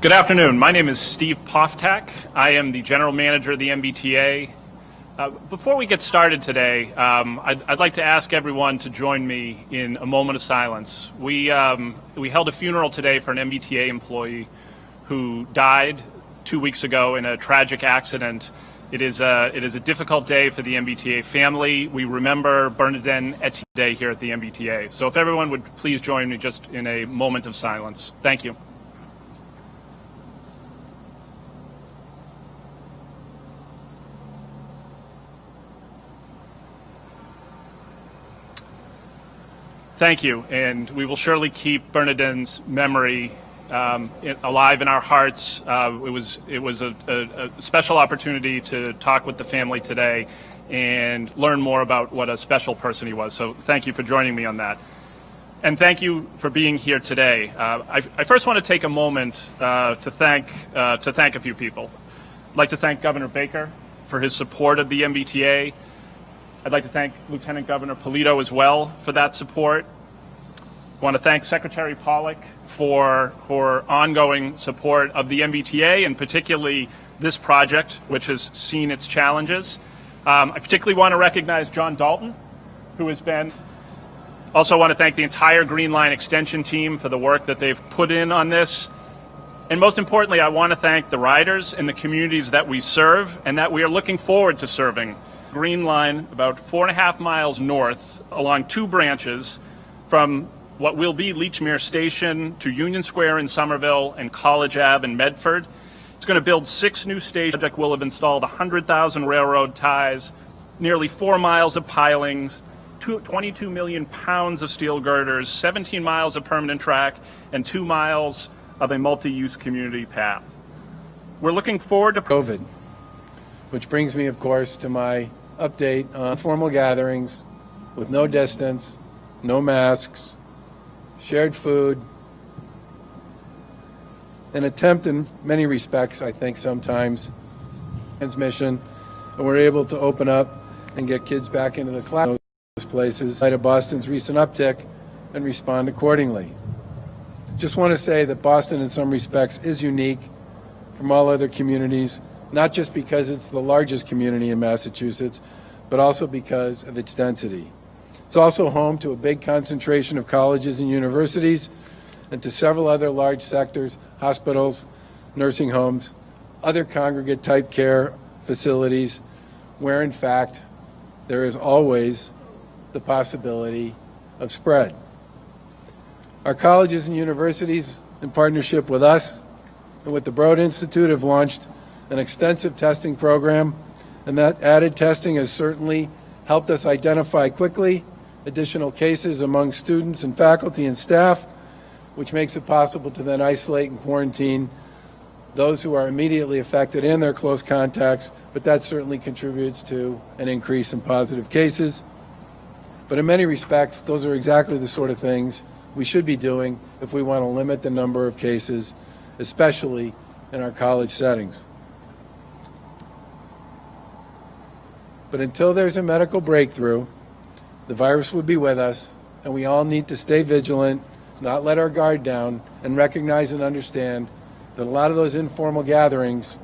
Good afternoon. My name is Steve Poftak. I am the General Manager of the MBTA. Before we get started today, I'd like to ask everyone to join me in a moment of silence. We held a funeral today for an MBTA employee who died 2 weeks ago in a tragic accident. It is a difficult day for the MBTA family. We remember Bernadette Etienne Day here at the MBTA. So if everyone would please join me just in a moment of silence. Thank you. Thank you, and we will surely keep Bernadette's memory alive in our hearts. It was a special opportunity to talk with the family today and learn more about what a special person he was. So thank you for joining me on that. And thank you for being here today. I first want to take a moment to thank a few people. I'd like to thank Governor Baker for his support of the MBTA. I'd like to thank Lieutenant Governor Polito as well for that support. I want to thank Secretary Pollack for ongoing support of the MBTA and particularly this project, which has seen its challenges. I particularly want to recognize John Dalton, who has been. Also want to thank the entire Green Line Extension team for the work that they've put in on this. And most importantly, I want to thank the riders and the communities that we serve and that we are looking forward to serving. Green Line about 4.5 miles north along two branches from what will be Leechmere Station to Union Square in Somerville and College Ave in Medford. It's going to build 6 new stations. The project will have installed 100,000 railroad ties, nearly 4 miles of pilings, 22 million pounds of steel girders, 17 miles of permanent track, and 2 miles of a multi-use community path. We're looking forward to COVID, which brings me, of course, to my update on formal gatherings with no distance, no masks, shared food, an attempt in many respects, I think sometimes, transmission, and we're able to open up and get kids back into the class in those places, in light of Boston's recent uptick, and respond accordingly. Just want to say that Boston in some respects is unique from all other communities, not just because it's the largest community in Massachusetts, but also because of its density. It's also home to a big concentration of colleges and universities and to several other large sectors, hospitals, nursing homes, other congregate type care facilities, where in fact there is always the possibility of spread. Our colleges and universities, in partnership with us and with the Broad Institute, have launched an extensive testing program, and that added testing has certainly helped us identify quickly additional cases among students and faculty and staff, which makes it possible to then isolate and quarantine those who are immediately affected and their close contacts, but that certainly contributes to an increase in positive cases. But in many respects, those are exactly the sort of things we should be doing if we want to limit the number of cases, especially in our college settings. But until there's a medical breakthrough, the virus will be with us, and we all need to stay vigilant, not let our guard down, and recognize and understand that a lot of those informal gatherings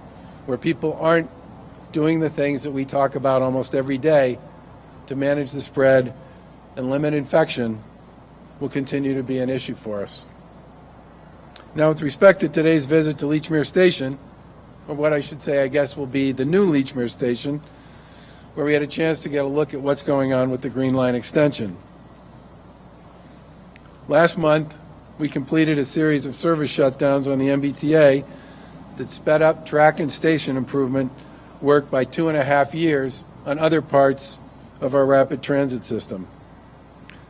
where people aren't doing the things that we talk about almost every day to manage the spread and limit infection will continue to be an issue for us. Now, with respect to today's visit to Leechmere Station, or what I should say I guess will be the new Leechmere Station, where we had a chance to get a look at what's going on with the Green Line extension. Last month, we completed a series of service shutdowns on the MBTA that sped up track and station improvement work by 2.5 years on other parts of our rapid transit system.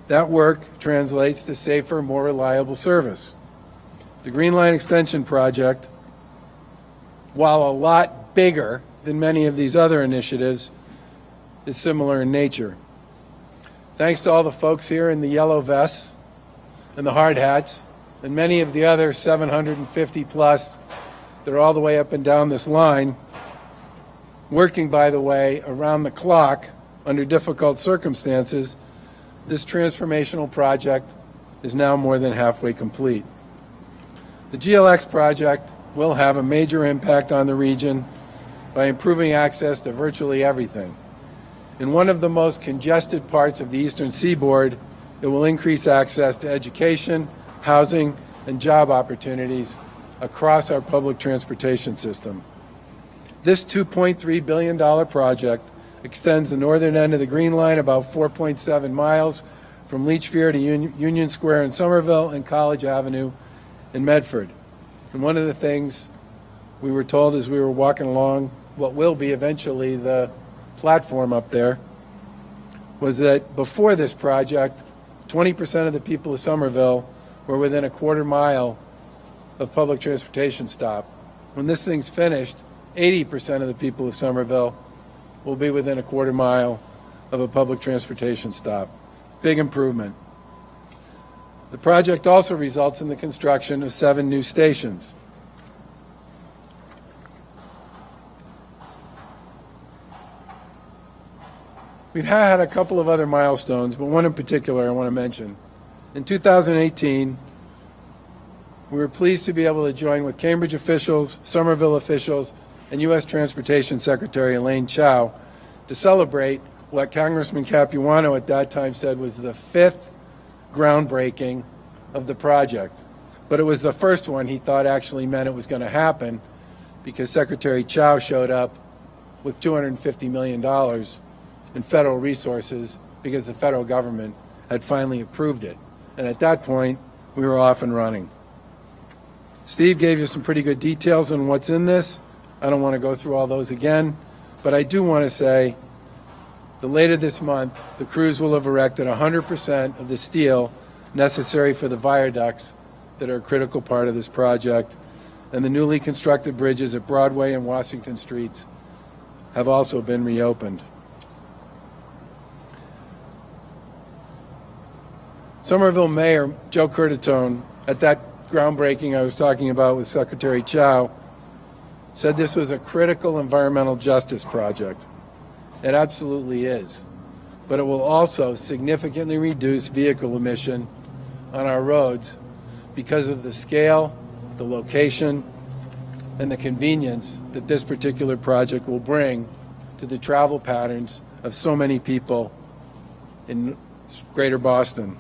That work translates to safer, more reliable service. The Green Line Extension project, while a lot bigger than many of these other initiatives, is similar in nature. Thanks to all the folks here in the yellow vests and the hard hats, and many of the other 750 plus that are all the way up and down this line, working, by the way, around the clock under difficult circumstances, this transformational project is now more than halfway complete. The GLX project will have a major impact on the region by improving access to virtually everything. In one of the most congested parts of the eastern seaboard, it will increase access to education, housing, and job opportunities across our public transportation system. This $2.3 billion project extends the northern end of the Green Line about 4.7 miles from Leachfield to Union Square in Somerville and College Avenue in Medford. And one of the things we were told as we were walking along what will be eventually the platform up there was that before this project, 20% of the people of Somerville were within a quarter mile of public transportation stop. When this thing's finished, 80% of the people of Somerville will be within a quarter mile of a public transportation stop. Big improvement. The project also results in the construction of 7 new stations. We've had a couple of other milestones, but one in particular I want to mention. In 2018, we were pleased to be able to join with Cambridge officials, Somerville officials, and U.S. Transportation Secretary Elaine Chao to celebrate what Congressman Capuano at that time said was the 5th groundbreaking of the project. But it was the first one he thought actually meant it was going to happen because Secretary Chao showed up with $250 million in federal resources because the federal government had finally approved it. And at that point, we were off and running. Steve gave you some pretty good details on what's in this. I don't want to go through all those again, but I do want to say that later this month, the crews will have erected 100% of the steel necessary for the viaducts that are a critical part of this project, and the newly constructed bridges at Broadway and Washington Streets have also been reopened. Somerville Mayor Joe Curtatone, at that groundbreaking I was talking about with Secretary Chao, said this was a critical environmental justice project. It absolutely is. But it will also significantly reduce vehicle emission on our roads because of the scale, the location, and the convenience that this particular project will bring to the travel patterns of so many people in Greater Boston.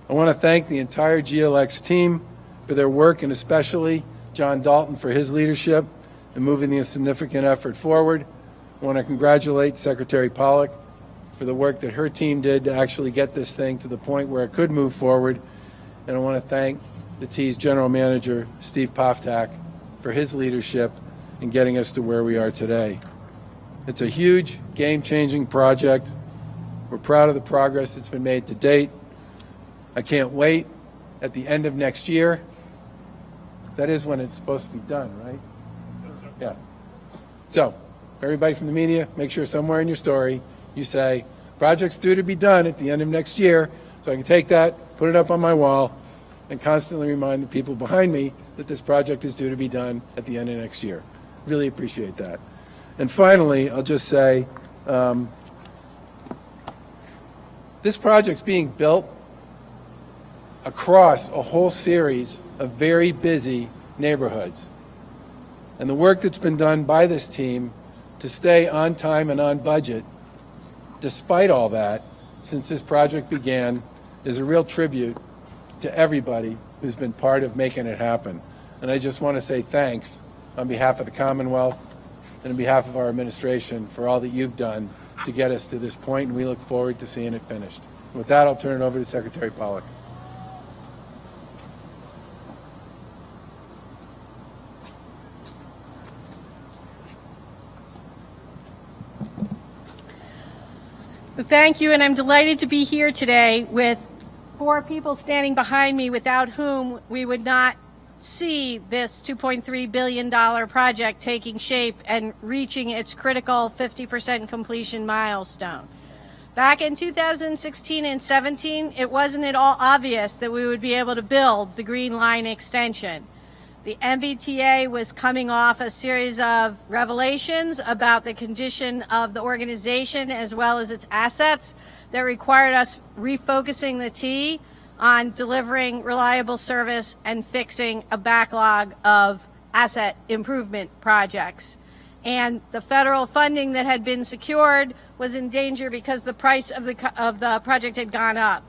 I want to thank the entire GLX team for their work, and especially John Dalton for his leadership in moving the significant effort forward. I want to congratulate Secretary Pollock for the work that her team did to actually get this thing to the point where it could move forward. And I want to thank the T's General Manager, Steve Poftak, for his leadership in getting us to where we are today. It's a huge, game-changing project. We're proud of the progress that's been made to date. I can't wait at the end of next year. That is when it's supposed to be done, right? Yeah. So, everybody from the media, make sure somewhere in your story you say, project's due to be done at the end of next year, so I can take that, put it up on my wall, and constantly remind the people behind me that this project is due to be done at the end of next year. Really appreciate that. And finally, I'll just say, this project's being built across a whole series of very busy neighborhoods. And the work that's been done by this team to stay on time and on budget, despite all that, since this project began, is a real tribute to everybody who's been part of making it happen. And I just want to say thanks on behalf of the Commonwealth and on behalf of our administration for all that you've done to get us to this point, and we look forward to seeing it finished. With that, I'll turn it over to Secretary Pollock. Thank you, and I'm delighted to be here today with 4 people standing behind me without whom we would not see this $2.3 billion project taking shape and reaching its critical 50% completion milestone. Back in 2016 and 17, it wasn't at all obvious that we would be able to build the Green Line extension. The MBTA was coming off a series of revelations about the condition of the organization as well as its assets that required us refocusing the T on delivering reliable service and fixing a backlog of asset improvement projects. And the federal funding that had been secured was in danger because the price of the project had gone up.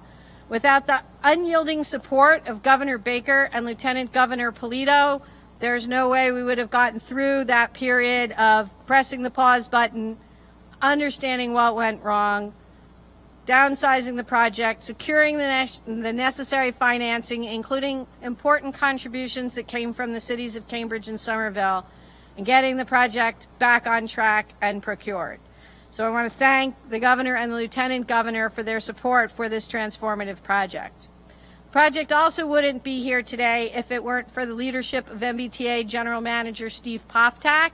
Without the unyielding support of Governor Baker and Lieutenant Governor Polito, there's no way we would have gotten through that period of pressing the pause button, understanding what went wrong, downsizing the project, securing the necessary financing, including important contributions that came from the cities of Cambridge and Somerville, and getting the project back on track and procured. So I want to thank the governor and the lieutenant governor for their support for this transformative project. The project also wouldn't be here today if it weren't for the leadership of MBTA General Manager Steve Poftak.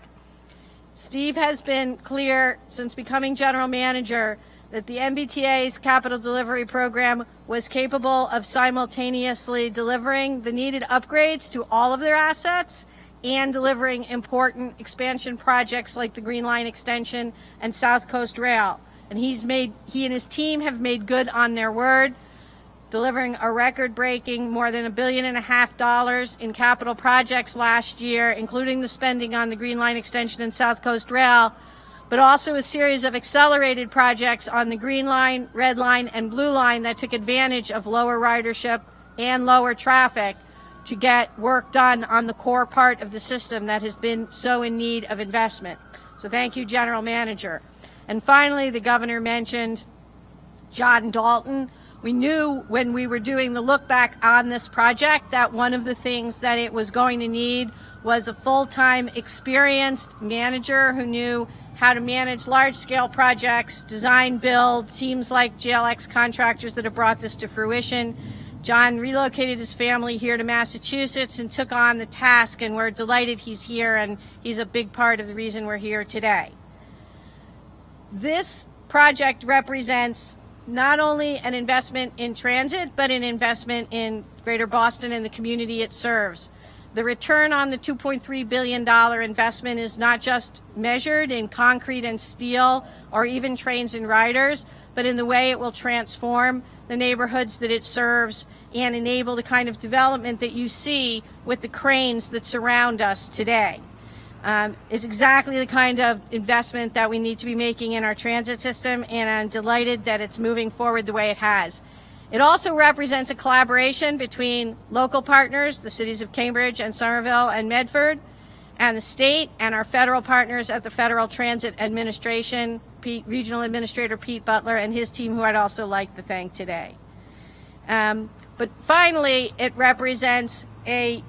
Steve has been clear since becoming general manager that the MBTA's capital delivery program was capable of simultaneously delivering the needed upgrades to all of their assets and delivering important expansion projects like the Green Line extension and South Coast Rail. And he and his team have made good on their word, delivering a record-breaking more than $1.5 billion in capital projects last year, including the spending on the Green Line extension and South Coast Rail, but also a series of accelerated projects on the Green Line, Red Line, and Blue Line that took advantage of lower ridership and lower traffic to get work done on the core part of the system that has been so in need of investment. So thank you, General Manager. And finally, the governor mentioned John Dalton. We knew when we were doing the look back on this project that one of the things that it was going to need was a full-time experienced manager who knew how to manage large-scale projects, design, build, teams like JLX contractors that have brought this to fruition. John relocated his family here to Massachusetts and took on the task, and we're delighted he's here, and he's a big part of the reason we're here today. This project represents not only an investment in transit, but an investment in Greater Boston and the community it serves. The return on the $2.3 billion investment is not just measured in concrete and steel or even trains and riders, but in the way it will transform the neighborhoods that it serves and enable the kind of development that you see with the cranes that surround us today. It's exactly the kind of investment that we need to be making in our transit system, and I'm delighted that it's moving forward the way it has. It also represents a collaboration between local partners, the cities of Cambridge and Somerville and Medford, and the state and our federal partners at the Federal Transit Administration, Regional Administrator Pete Butler and his team, who I'd also like to thank today. But finally, it represents a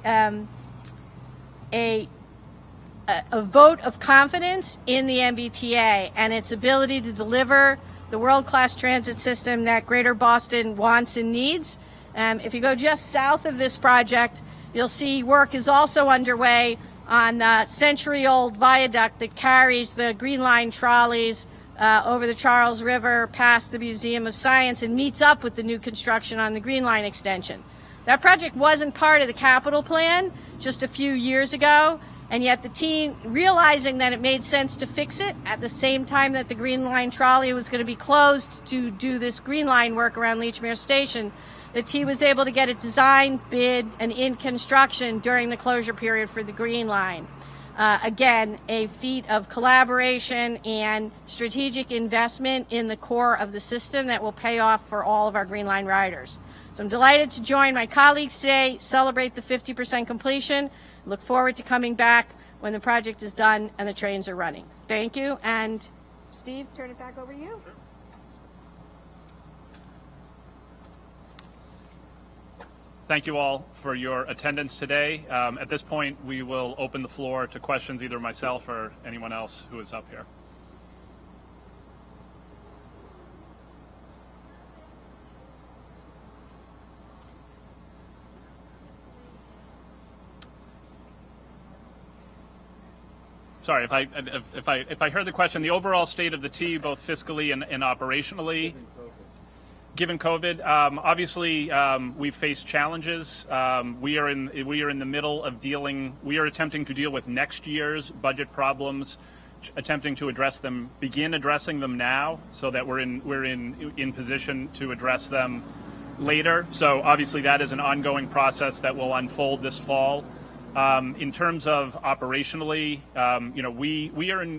vote of confidence in the MBTA and its ability to deliver the world-class transit system that Greater Boston wants and needs. If you go just south of this project, you'll see work is also underway on the century-old viaduct that carries the Green Line trolleys over the Charles River past the Museum of Science and meets up with the new construction on the Green Line extension. That project wasn't part of the capital plan just a few years ago, and yet the team, realizing that it made sense to fix it at the same time that the Green Line trolley was going to be closed to do this Green Line work around Leechmere Station, the team was able to get it designed, bid, and in construction during the closure period for the Green Line. Again, a feat of collaboration and strategic investment in the core of the system that will pay off for all of our Green Line riders. So I'm delighted to join my colleagues today, celebrate the 50% completion. Look forward to coming back when the project is done and the trains are running. Thank you. And Steve, turn it back over to you. Thank you all for your attendance today. At this point, we will open the floor to questions, either myself or anyone else who is up here. Sorry, if I heard the question, the overall state of the T, both fiscally and operationally, given COVID, obviously we've faced challenges. We are in the middle of attempting to deal with next year's budget problems, attempting to begin addressing them now, so that we're in position to address them later. So obviously that is an ongoing process that will unfold this fall. In terms of operationally,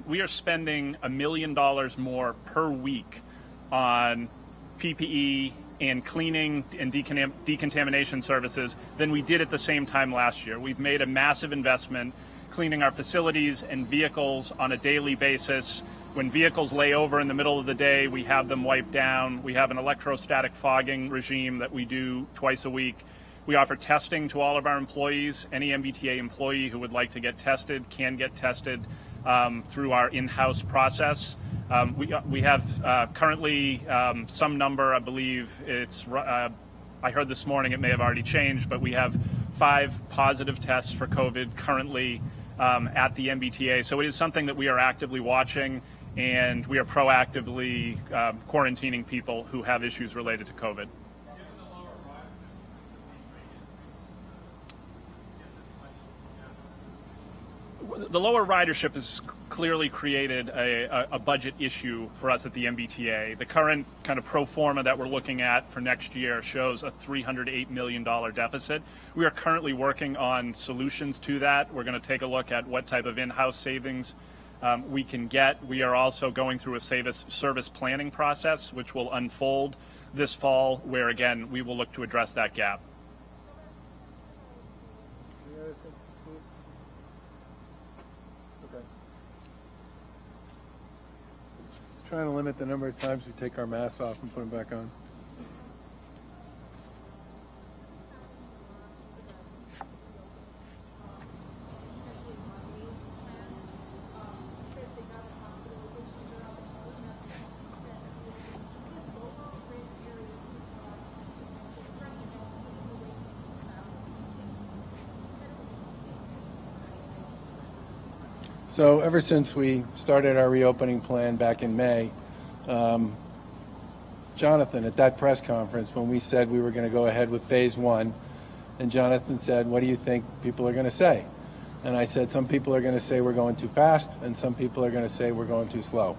we are spending $1 million more per week on PPE and cleaning and decontamination services than we did at the same time last year. We've made a massive investment cleaning our facilities and vehicles on a daily basis. When vehicles lay over in the middle of the day, we have them wiped down. We have an electrostatic fogging regime that we do twice a week. We offer testing to all of our employees. Any MBTA employee who would like to get tested can get tested through our in-house process. We have currently some number, I believe it's, I heard this morning it may have already changed, but we have 5 positive tests for COVID currently at the MBTA. So it is something that we are actively watching, and we are proactively quarantining people who have issues related to COVID. The lower ridership has clearly created a budget issue for us at the MBTA. The current kind of pro forma that we're looking at for next year shows a $308 million deficit. We are currently working on solutions to that. We're going to take a look at what type of in-house savings we can get. We are also going through a service planning process, which will unfold this fall, where again, we will look to address that gap. Trying to limit the number of times we take our masks off and put them back on. So ever since we started our reopening plan back in May, Jonathan, at that press conference when we said we were going to go ahead with phase 1, and Jonathan said, what do you think people are going to say? And I said, some people are going to say we're going too fast, and some people are going to say we're going too slow.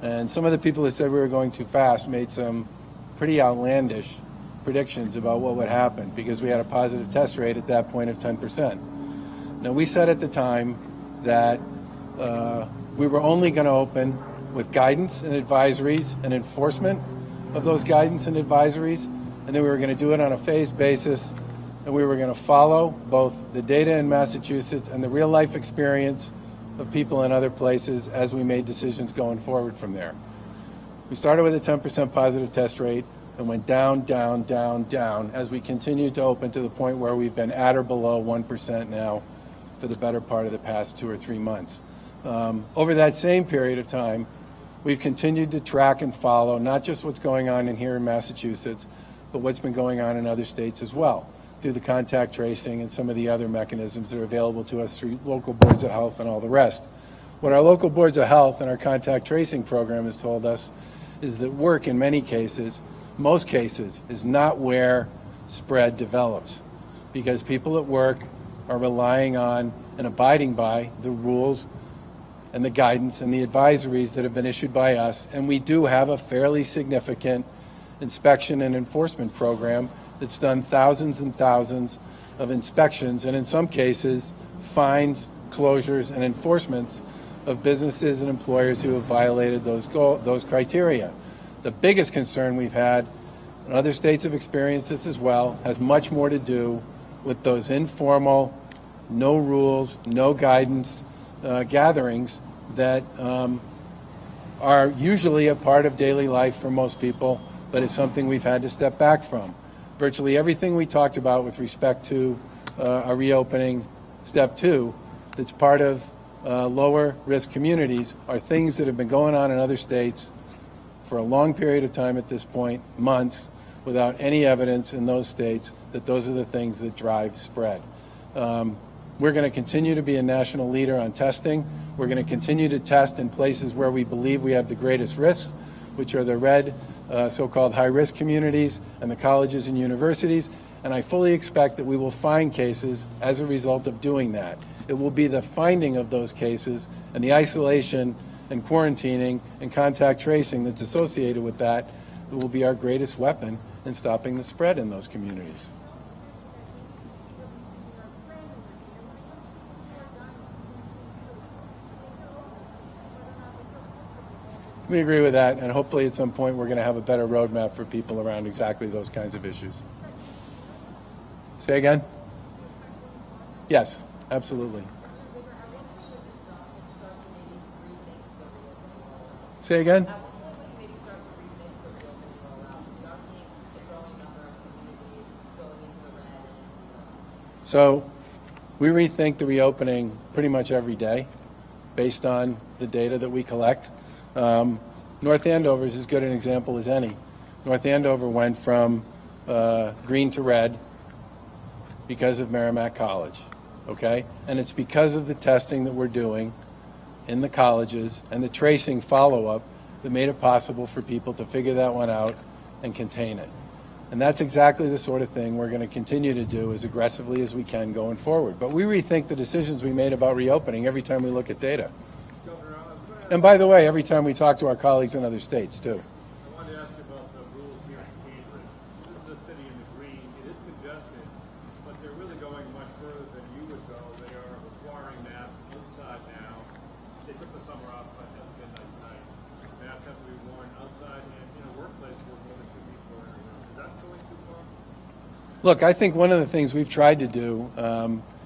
And some of the people that said we were going too fast made some pretty outlandish predictions about what would happen, because we had a positive test rate at that point of 10%. Now, we said at the time that we were only going to open with guidance and advisories and enforcement of those guidance and advisories, and then we were going to do it on a phased basis, and we were going to follow both the data in Massachusetts and the real-life experience of people in other places as we made decisions going forward from there. We started with a 10% positive test rate and went down, down, down, down as we continued to open to the point where we've been at or below 1% now for the better part of the past 2 or 3 months. Over that same period of time, we've continued to track and follow not just what's going on in here in Massachusetts, but what's been going on in other states as well, through the contact tracing and some of the other mechanisms that are available to us through local boards of health and all the rest. What our local boards of health and our contact tracing program has told us is that work in many cases, most cases, is not where spread develops, because people at work are relying on and abiding by the rules and the guidance and the advisories that have been issued by us. And we do have a fairly significant inspection and enforcement program that's done thousands and thousands of inspections, and in some cases, fines, closures, and enforcements of businesses and employers who have violated those criteria. The biggest concern we've had, and other states have experienced this as well, has much more to do with those informal, no rules, no guidance gatherings that are usually a part of daily life for most people, but it's something we've had to step back from. Virtually everything we talked about with respect to a reopening step 2 that's part of lower risk communities are things that have been going on in other states for a long period of time at this point, months, without any evidence in those states that those are the things that drive spread. We're going to continue to be a national leader on testing. We're going to continue to test in places where we believe we have the greatest risks, which are the red, so-called high-risk communities and the colleges and universities. And I fully expect that we will find cases as a result of doing that. It will be the finding of those cases and the isolation and quarantining and contact tracing that's associated with that that will be our greatest weapon in stopping the spread in those communities. We agree with that, and hopefully at some point we're going to have a better roadmap for people around exactly those kinds of issues. Say again? Yes, absolutely. Say again? So we rethink the reopening pretty much every day based on the data that we collect. North Andover is as good an example as any. North Andover went from green to red because of Merrimack College, okay? And it's because of the testing that we're doing in the colleges and the tracing follow-up that made it possible for people to figure that one out and contain it. And that's exactly the sort of thing we're going to continue to do as aggressively as we can going forward. But we rethink the decisions we made about reopening every time we look at data. And by the way, every time we talk to our colleagues in other states, too. I wanted to ask you about the rules here in Cambridge. This is a city in the green. It is congested, but they're really going much further than you would go. They are requiring masks outside now. They took the summer off, but at midnight tonight. Masks have to be worn outside and in a workplace where more than 2 people are. Is that going too far? Look, I think one of the things we've tried to do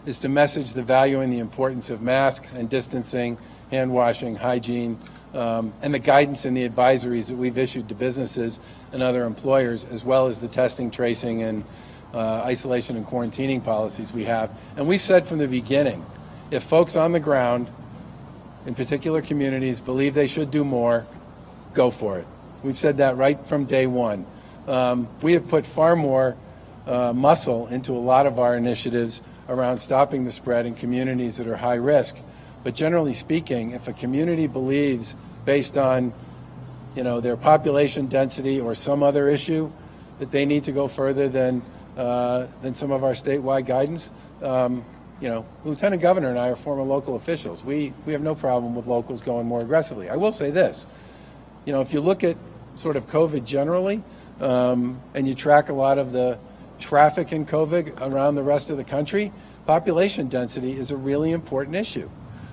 is to message the value and the importance of masks and distancing, hand washing, hygiene, and the guidance and the advisories that we've issued to businesses and other employers, as well as the testing, tracing, and isolation and quarantining policies we have. And we said from the beginning, if folks on the ground, in particular communities, believe they should do more, go for it. We've said that right from day one. We have put far more muscle into a lot of our initiatives around stopping the spread in communities that are high risk. But generally speaking, if a community believes, based on their population density or some other issue, that they need to go further than some of our statewide guidance, Lieutenant Governor and I are former local officials. We have no problem with locals going more aggressively. I will say this, if you look at sort of COVID generally, and you track a lot of the traffic in COVID around the rest of the country, population density is a really important issue.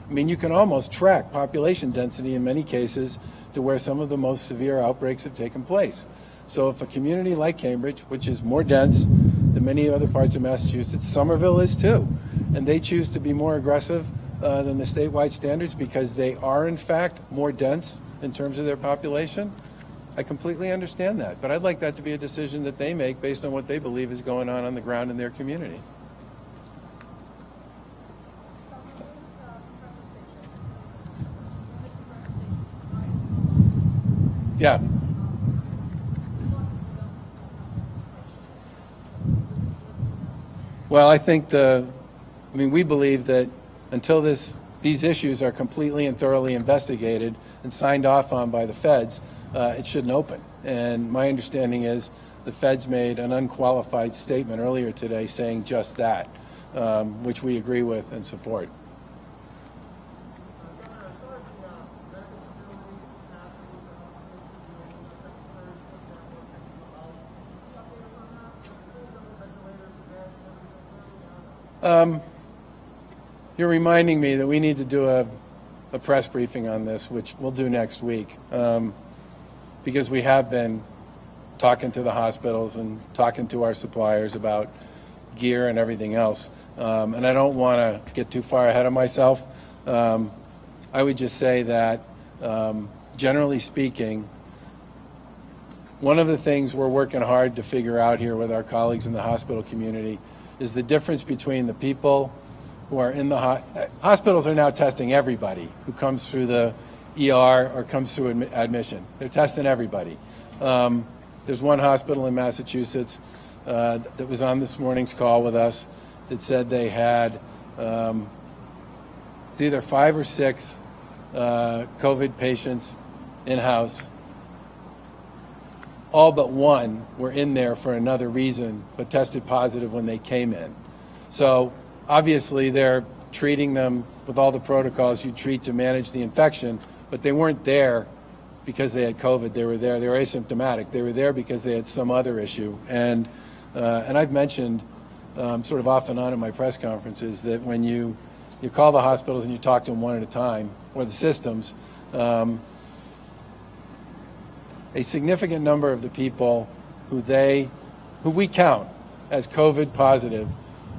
I mean, you can almost track population density in many cases to where some of the most severe outbreaks have taken place. So if a community like Cambridge, which is more dense than many other parts of Massachusetts, Somerville is too, and they choose to be more aggressive than the statewide standards because they are in fact more dense in terms of their population, I completely understand that. But I'd like that to be a decision that they make based on what they believe is going on the ground in their community. Yeah. Well, I think we believe that until these issues are completely and thoroughly investigated and signed off on by the feds, it shouldn't open. And my understanding is the feds made an unqualified statement earlier today saying just that, which we agree with and support. You're reminding me that we need to do a press briefing on this, which we'll do next week, because we have been talking to the hospitals and talking to our suppliers about gear and everything else. And I don't want to get too far ahead of myself. I would just say that, generally speaking, one of the things we're working hard to figure out here with our colleagues in the hospital community is the difference between the people who are in the hospitals are now testing everybody who comes through the ER or comes through admission. They're testing everybody. There's one hospital in Massachusetts that was on this morning's call with us that said they had it's either 5 or 6 COVID patients in-house. All but one were in there for another reason, but tested positive when they came in. So obviously they're treating them with all the protocols you treat to manage the infection, but they weren't there because they had COVID. They were there, they were asymptomatic. They were there because they had some other issue. And I've mentioned sort of off and on in my press conferences that when you call the hospitals and you talk to them one at a time, or the systems, a significant number of the people who we count as COVID positive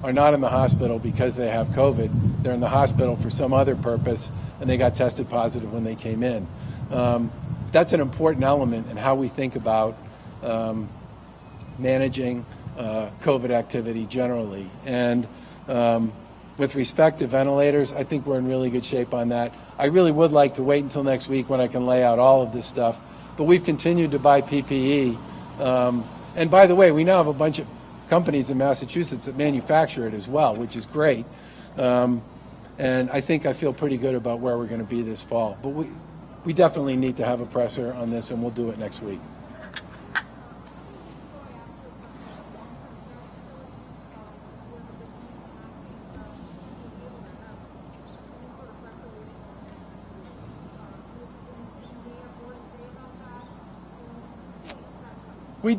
are not in the hospital because they have COVID. They're in the hospital for some other purpose, and they got tested positive when they came in. That's an important element in how we think about managing COVID activity generally. And with respect to ventilators, I think we're in really good shape on that. I really would like to wait until next week when I can lay out all of this stuff, but we've continued to buy PPE. And by the way, we now have a bunch of companies in Massachusetts that manufacture it as well, which is great. And I think I feel pretty good about where we're going to be this fall. But we definitely need to have a presser on this, and we'll do it next week. We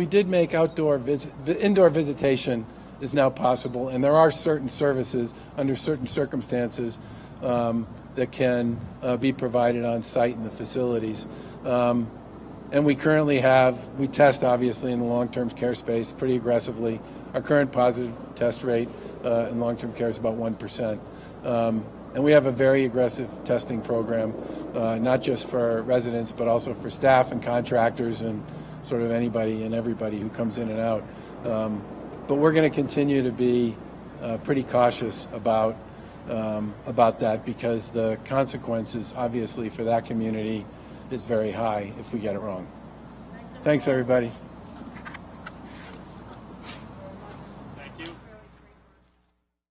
did make indoor visitation is now possible, and there are certain services under certain circumstances that can be provided on site in the facilities. And we currently we test obviously in the long-term care space pretty aggressively. Our current positive test rate in long-term care is about 1%. And we have a very aggressive testing program, not just for residents, but also for staff and contractors and sort of anybody and everybody who comes in and out. But we're going to continue to be pretty cautious about that because the consequences, obviously, for that community is very high if we get it wrong. Thanks, everybody.